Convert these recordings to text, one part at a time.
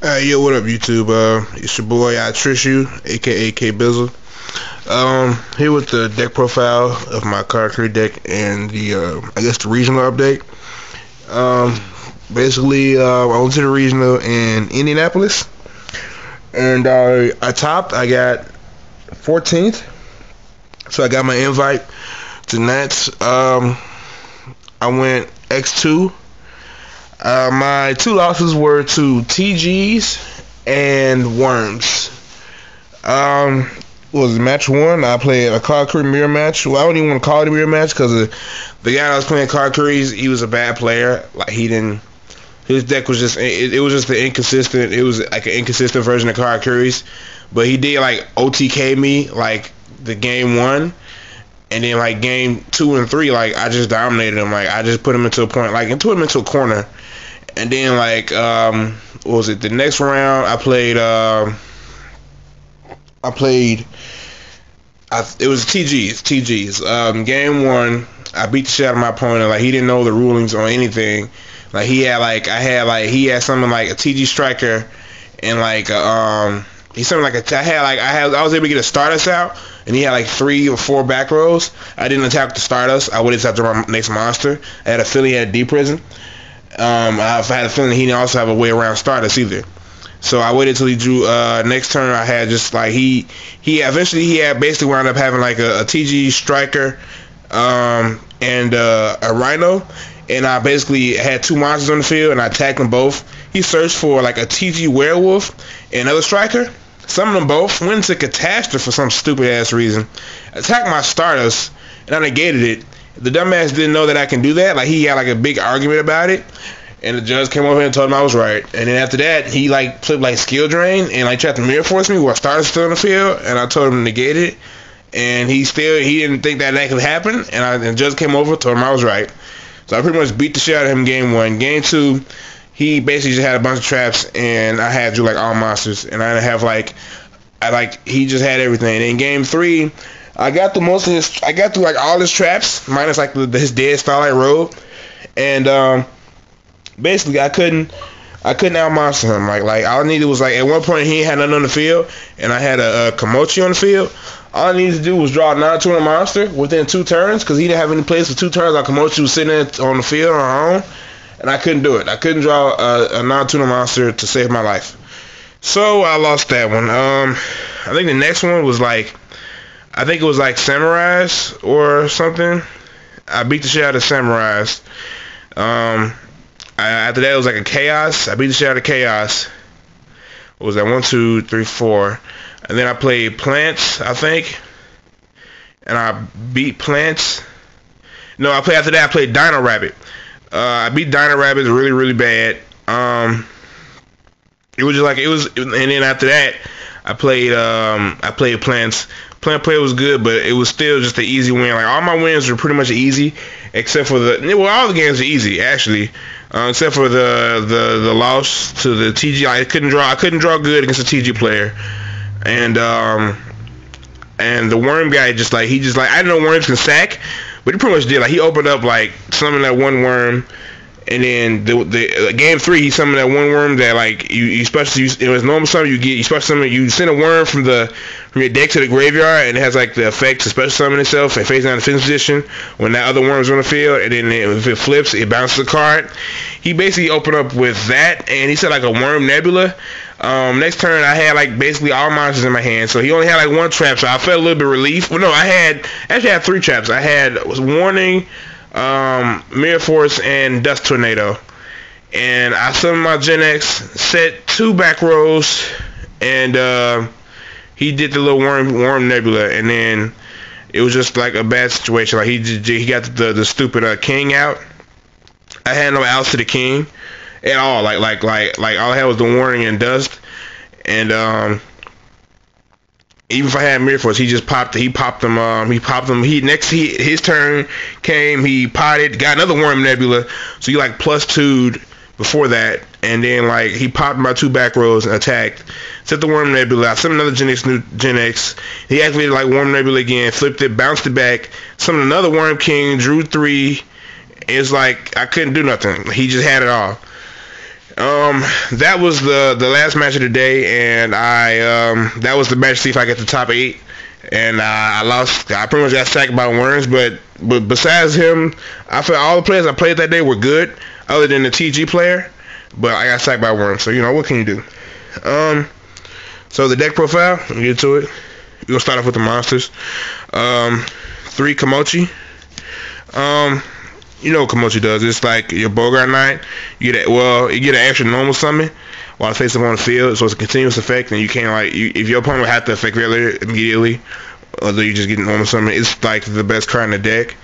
Yo, what up, YouTube? It's your boy, I Trish You, aka K Bizzle. Here with the deck profile of my KaraKuri deck and I guess the regional update. Basically, I went to the regional in Indianapolis, and I topped. I got 14th, so I got my invite to Nats. I went X2. My two losses were to TGs and Worms. Was match one. I played a KaraKuri mirror match. Well, I don't even want to call it a mirror match because the guy I was playing KaraKuri's, he was a bad player. Like, he didn't. His deck was just. It was just the inconsistent. It was like an inconsistent version of KaraKuri's. But he did like OTK me like the game one. And then like game 2 and 3, like I just dominated him. Like I just put him into a point, like and put him into a corner. And then like what was it? The next round I played it was TGs. Game 1, I beat the shit out of my opponent. Like he didn't know the rulings on anything. Like he had something like a TG striker and like he something like I was able to get a Stardust out, and he had like 3 or 4 back rows. I didn't attack the Stardust. I waited after my next monster. I had a feeling he had D prison. I had a feeling he didn't also have a way around Stardust either. So I waited till he drew. Next turn I had just like he had basically wound up having like a TG striker and a Rhino, and I basically had 2 monsters on the field and I attacked them both. He searched for like a TG werewolf and another striker. Summoned them both, went into Catastrophe for some stupid ass reason. Attacked my Stardust, and I negated it. The dumbass didn't know that I can do that. Like he had like a big argument about it, and the judge came over and told him I was right. And then after that, he like flipped like skill drain and like tried to mirror force me while Stardust still in the field, and I told him to negate it. And he didn't think that could happen. And the judge came over, told him I was right. So I pretty much beat the shit out of him game 1. Game 2. He basically just had a bunch of traps, and I had to like all monsters, and I didn't have he just had everything. And in game 3, I got through like all his traps, minus like his dead Starlight Robe, and basically I couldn't out monster him. Like all I needed was like at one point he had nothing on the field, and I had a Komochi on the field. All I needed to do was draw a non-tuner monster within 2 turns, because he didn't have any place for 2 turns. Like Komochi was sitting there on the field on her own. And I couldn't do it. I couldn't draw a non-tuner monster to save my life. So I lost that one. I think the next one was like, I think it was like Samurais or something. I beat the shit out of Samurais. After that it was like a Chaos. I beat the shit out of Chaos. What was that? 1, 2, 3, 4. And then I played Plants, I think. And I beat Plants. No, after that I played Dino Rabbit. I beat Dino Rabbit really, really bad. It was just like and then after that, I played Plants. Plant play was good, but it was still just an easy win. Like all my wins were pretty much easy, except for all the games are easy actually, except for the loss to the TG. I couldn't draw good against a TG player, and the worm guy I didn't know worms can sack. But he pretty much did. Like he opened up like summoned that one worm, and then the game 3 he summoned that one worm that like it was normal summon you special summon, you send a worm from your deck to the graveyard, and it has like the effect to special summon itself and face down the fence position when that other worm is on the field, and then if it flips it bounces a card. He basically opened up with that, and he said like a worm nebula. Next turn I had like basically all monsters in my hand, so he only had like 1 trap, so I felt a little bit of relief. Well, no, I actually had 3 traps. I had Warning, Mirror Force, and Dust Tornado, and I summoned my Gen X, set 2 back rows, and he did the little worm nebula, and then it was just like a bad situation. Like he got the stupid king out. I had no outs to the king at all. Like all I had was the Warning and Dust, and even if I had Mirror Force, he popped them. His turn came, he potted, got another Worm Nebula, so he like plus 2'd before that, and then like he popped my 2 back rows and attacked. Set the Worm Nebula, I summoned another Gen X. He activated like Worm Nebula again, flipped it, bounced it back, summoned another Worm King, drew 3. It's like I couldn't do nothing. He just had it all. That was the last match of the day, and that was the match to see if I get the top 8. And I lost. I pretty much got sacked by Worms, but besides him, I feel all the players I played that day were good, other than the TG player. But I got sacked by Worms, so what can you do? So the deck profile, we'll get to it. We're gonna start off with the monsters. 3 Komochi. You know what Komochi does. It's like your Bogart Knight. You get an extra normal summon while face up on the field, so it's a continuous effect, and you can't if your opponent would have to affect immediately, although you just get normal summon. It's like the best card in the deck.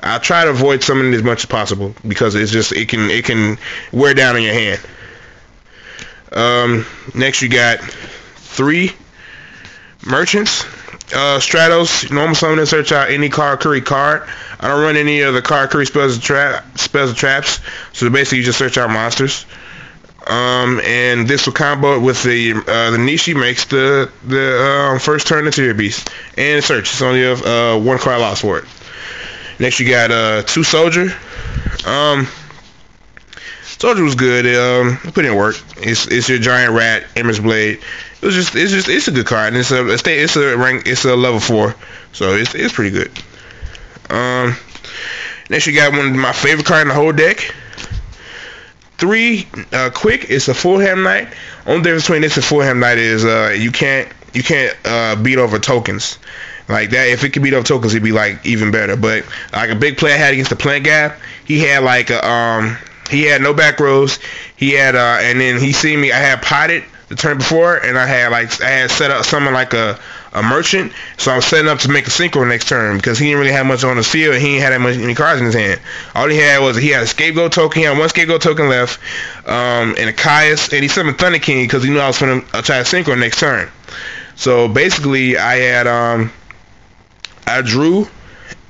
I try to avoid summoning as much as possible because it can wear down on your hand. Next you got 3 merchants. Stratos, normal summon and search out any KaraKuri card. I don't run any of the KaraKuri spells or traps, so basically you just search out monsters. And this will combo with the Nishi makes the first turn Interior Beast. And search, it's only a 1 card loss for it. Next you got 2 Soldier. Soldier was good. It put in work. It's your giant rat, Emmer's Blade. It's a good card, and it's a level 4, so it's pretty good. Next you got one of my favorite cards in the whole deck. 3 quick. It's a Fulham Knight. Only difference between this and Fulham Knight is you can't beat over tokens like that. If it could beat over tokens, it'd be like even better. But like a big play I had against the Plant Gap, he had he had no back rows. He had and then he seen me. I had potted the turn before, and I had set up something like a merchant, so I was setting up to make a synchro next turn because he didn't really have much on the field, and he didn't have many cards in his hand. All he had was he had a scapegoat token. He had 1 scapegoat token left, and a Caius, and he summoned Thunder King because he knew I was going to try to synchro next turn. So basically, I drew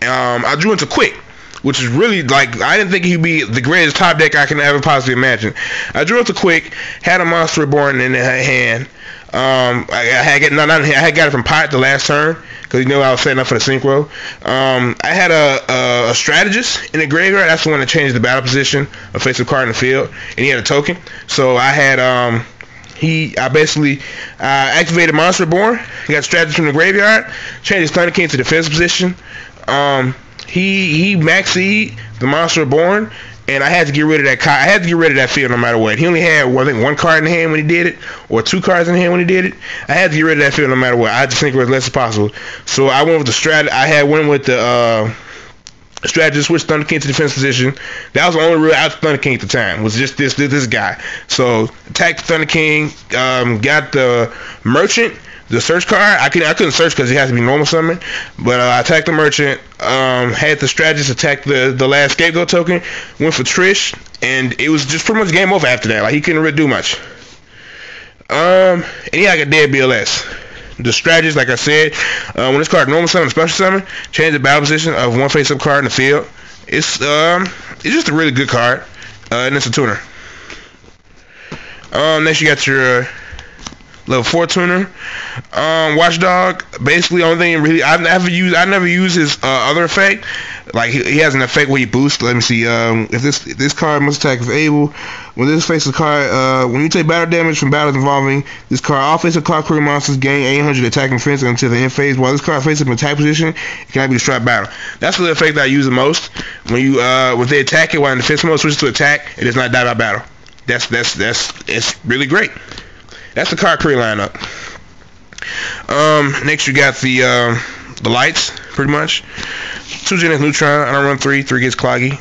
into quick, which is really I didn't think he'd be the greatest top deck I can ever possibly imagine. I drew into quick, had a Monster Reborn in the hand. I had got it from Pot the last turn because he knew I was setting up for the synchro. I had a strategist in the graveyard. That's the one that changed the battle position of face-up card in the field, and he had a token. So I had I basically activated Monster Reborn. He got strategist from the graveyard, changed his Thunder King to defensive position. He maxed the Monster Reborn, and I had to get rid of that. I had to get rid of that field no matter what. He only had I think 1 card in the hand when he did it, or 2 cards in the hand when he did it. I had to get rid of that field no matter what. I had to synchro as less as possible. So I went with the went with the strategy, switch Thunder King to defense position. That was the only real out Thunder King at the time. Was just this guy. So attacked the Thunder King. Got the merchant. The search card, I couldn't search because it has to be normal summon, but I attacked the merchant, had the strategist attack the last scapegoat token, went for Trish, and it was just pretty much game over after that. Like, he couldn't really do much. And he had a dead BLS. The strategist, like I said, when this card normal summon, special summon, change the battle position of 1 face-up card in the field. It's just a really good card, and it's a tuner. Next you got your level 4 tuner. Watchdog, basically only thing really I never use his other effect. Like he has an effect where he boosts. Let me see. If this card must attack if able. When this faces card, when you take battle damage from battles involving this card, all face of KaraKuri monsters gain 800 attacking defense until the end phase. While this card faces an attack position, it cannot be destroyed battle. That's the effect that I use the most. When they attack it while in defense mode, switches to attack, it does not die by battle. It's really great. That's the KaraKuri lineup. Next you got the lights, pretty much. 2 Genetic Neutron. I don't run 3. 3 gets cloggy.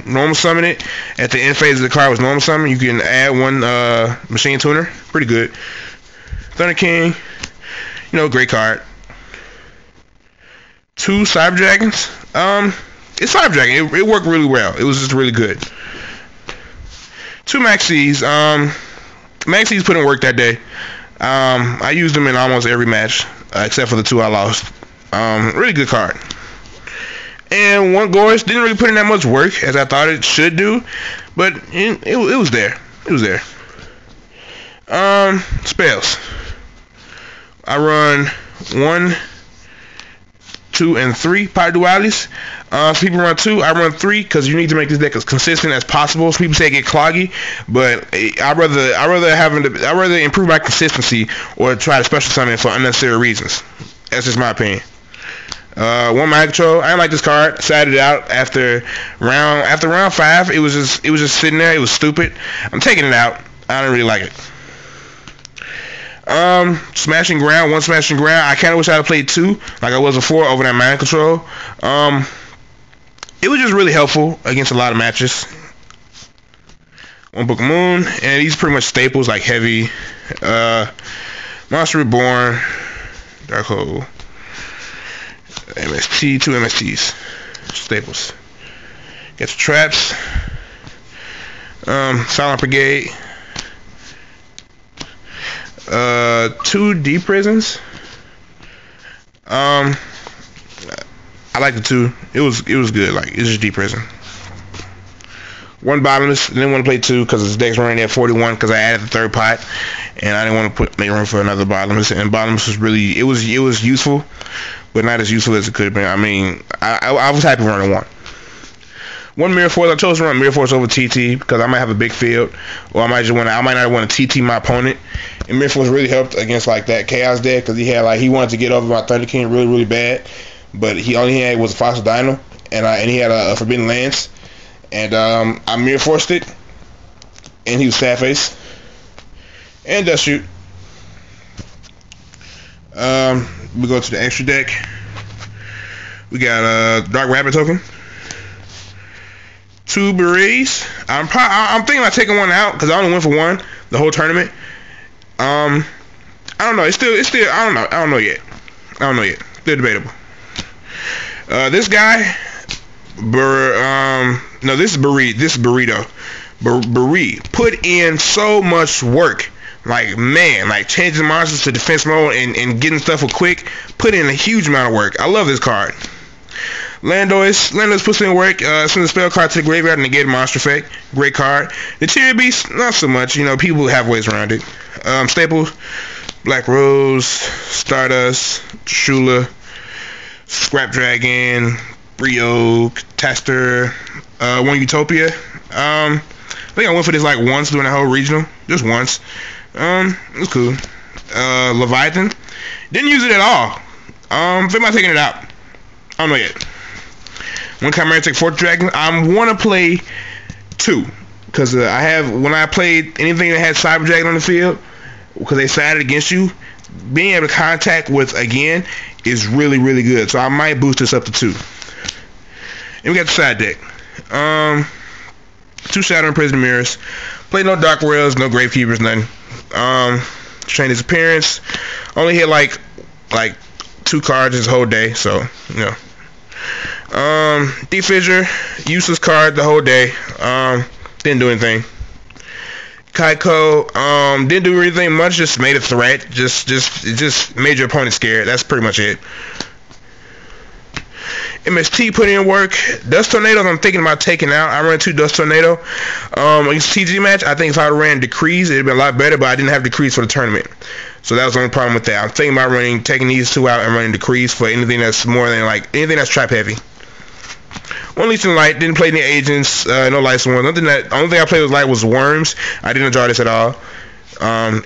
Normal summon it. At the end phase of the card was normal summon. You can add 1 machine tuner. Pretty good. Thunder King. Great card. 2 Cyber Dragons. It's Cyber Dragon. It worked really well. It was just really good. 2 Maxis. Maxis put in work that day. I used them in almost every match, except for the 2 I lost. Really good card. And 1 Gorge didn't really put in that much work as I thought it should do, but it was there. It was there. Spells. I run 1 2 and 3 power dualities. Some people run 2, I run 3 because you need to make this deck as consistent as possible. Some people say it get cloggy, but I'd rather improve my consistency or try to special summon for unnecessary reasons. That's just my opinion. One mind control. I didn't like this card. Sat it out after round 5. It was just sitting there. It was stupid. I'm taking it out. I don't really like it. Smashing ground. One smashing ground. I kind of wish I had played 2 like I was before over that mind control. It was just really helpful against a lot of matches. One Book of Moon, and these are pretty much staples like Heavy, Monster Reborn, Dark Hole, MST, 2 MSTs, staples. Got the traps, Silent Brigade, 2 deep prisons. I like the 2. It was good. Like, it's just deep prison. One bottomless. Didn't want to play 2 because his deck's running at 41 because I added the 3rd pot, and I didn't want to make room for another bottomless. And bottomless was really it was useful, but not as useful as it could have been. I mean, I was happy running 1. One Mirror Force. I chose to run Mirror Force over TT because I might have a big field, or I might not want to TT my opponent. And Mirror Force really helped against like that Chaos deck because he wanted to get over my Thunder King really bad, but he only had was a Fossil Dino, and he had a Forbidden Lance, and I Mirror Forced it, and he was sad face, and Dust Shoot. We go to the extra deck. We got a Dark Rabbit token. 2 berets. I'm thinking about taking one out because I only went for 1 the whole tournament. I don't know. It's still. I don't know yet. Still debatable. This guy. No, this is Beret. This is Burrito. Beret put in so much work. Like, man, like changing monsters to defense mode and getting stuff for quick. Put in a huge amount of work. I love this card. Landois puts in work. Send the spell card to the graveyard and negate a monster effect. Great card. The Tier Beast, not so much. You know, people have ways around it. Staples, Black Rose, Stardust, Shula, Scrap Dragon, Brio, Taster, one Utopia. I think I went for this like once during the whole regional. Just once. It was cool. Leviathan. Didn't use it at all. Think about taking it out. I don't know yet. One Chimeric Fortress Dragon. I want to play 2 because when I played anything that had Cyber Dragon on the field, because they sided against you, being able to contact with again is really good. So I might boost this up to 2. And we got the side deck. 2 Shadow and Prison Mirrors. Played no Dark Rails, no Gravekeepers, nothing. Chain Disappearance. Only hit like 2 cards this whole day, so you know. Deep Fissure, useless card the whole day. Didn't do anything. Kaiko, didn't do anything much, just made a threat. It just made your opponent scared. That's pretty much it. MST put in work. Dust Tornadoes I'm thinking about taking out. I ran 2 Dust Tornado. Against TG match, I think if I ran Decrees, it'd be a lot better, but I didn't have Decrees for the tournament. So that was the only problem with that. I'm thinking about taking these 2 out and running Decrees for anything that's more than anything that's trap heavy. One Legion Light, didn't play any agents, no lights one. Only thing I played with light was Worms. I didn't enjoy this at all.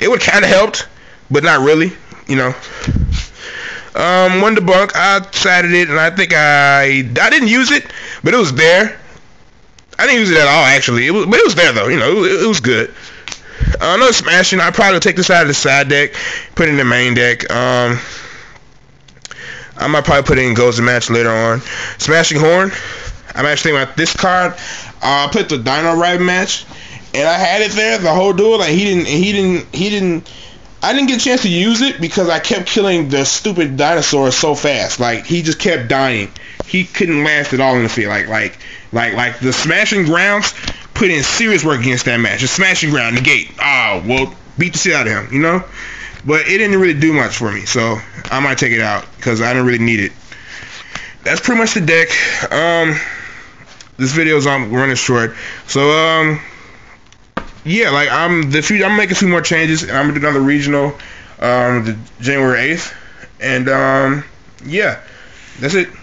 It would kind of helped, but not really, you know. One Debunk, I sided it, and I think I didn't use it, but it was there. I didn't use it at all, actually. But it was there though, you know. It was good. Another Smashing. I probably take this out of the side deck, put it in the main deck. I might probably put it in Ghost match later on. Smashing Horn. I'm actually thinking about this card. I put the Dino Rabbit match, and I had it there the whole duel. Like he didn't. I didn't get a chance to use it because I kept killing the stupid dinosaurs so fast. Like he just kept dying. He couldn't last at all in the field. Like the Smashing Grounds put in serious work against that match. The Smashing Ground negate. Well, beat the shit out of him, you know. But it didn't really do much for me, so I might take it out because I didn't really need it. That's pretty much the deck. This video's running short, so yeah, like I'm making a few more changes, and I'm gonna do another regional, the January 8th, and yeah. That's it.